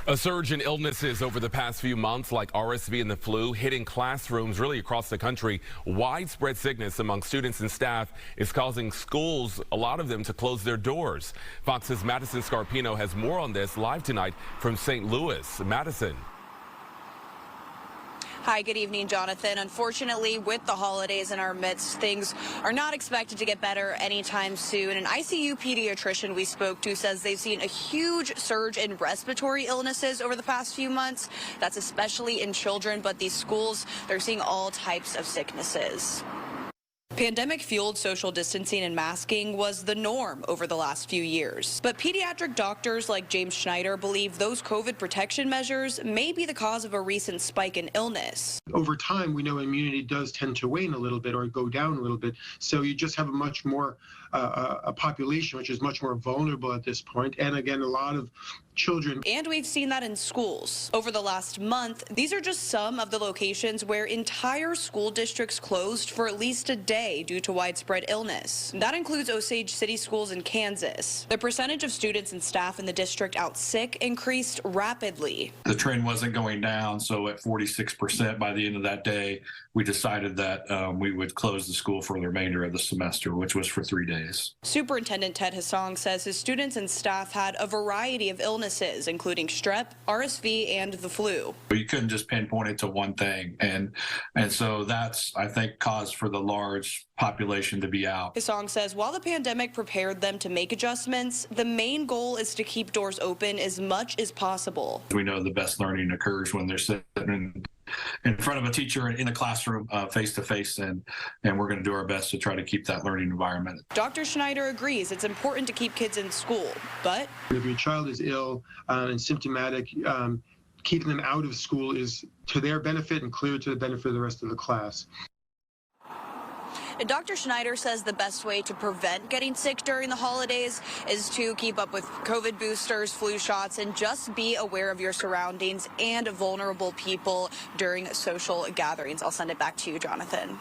A surge in illnesses over the past few months, like RSV and the flu, hitting classrooms really across the country. Widespread sickness among students and staff is causing schools, a lot of them, to close their doors. Fox's Madison Scarpino has more on this live tonight from St. Louis. Madison. Hi, good evening, Jonathan. Unfortunately, with the holidays in our midst, things are not expected to get better anytime soon. An ICU pediatrician we spoke to says they've seen a huge surge in respiratory illnesses over the past few months. That's especially in children, but these schools, they're seeing all types of sicknesses. Pandemic-fueled social distancing and masking was the norm over the last few years. But pediatric doctors like James Schneider believe those COVID protection measures may be the cause of a recent spike in illness. Over time, we know immunity does tend to wane a little bit or go down a little bit. So you just have a much more a population which is much more vulnerable at this point. And again, a lot of children. And we've seen that in schools. Over the last month, these are just some of the locations where entire school districts closed for at least a day due to widespread illness. That includes Osage City schools in Kansas. The percentage of students and staff in the district out sick increased rapidly. The trend wasn't going down, so at 46% by the end of that day, we decided that we would close the school for the remainder of the semester, which was for 3 days. Superintendent Ted Hassong says his students and staff had a variety of illnesses, including strep, RSV, and the flu. You couldn't just pinpoint it to one thing, and so that's, I think, caused for the large population to be out. Hassong says while the pandemic prepared them to make adjustments, the main goal is to keep doors open as much as possible. We know the best learning occurs when they're sitting in front of a teacher in a classroom face to face, and we're going to do our best to try to keep that learning environment. Dr. Schneider agrees it's important to keep kids in school, but if your child is ill and symptomatic, keeping them out of school is to their benefit and clearly to the benefit of the rest of the class. And Dr. Schneider says the best way to prevent getting sick during the holidays is to keep up with COVID boosters, flu shots, and just be aware of your surroundings and vulnerable people during social gatherings. I'll send it back to you, Jonathan.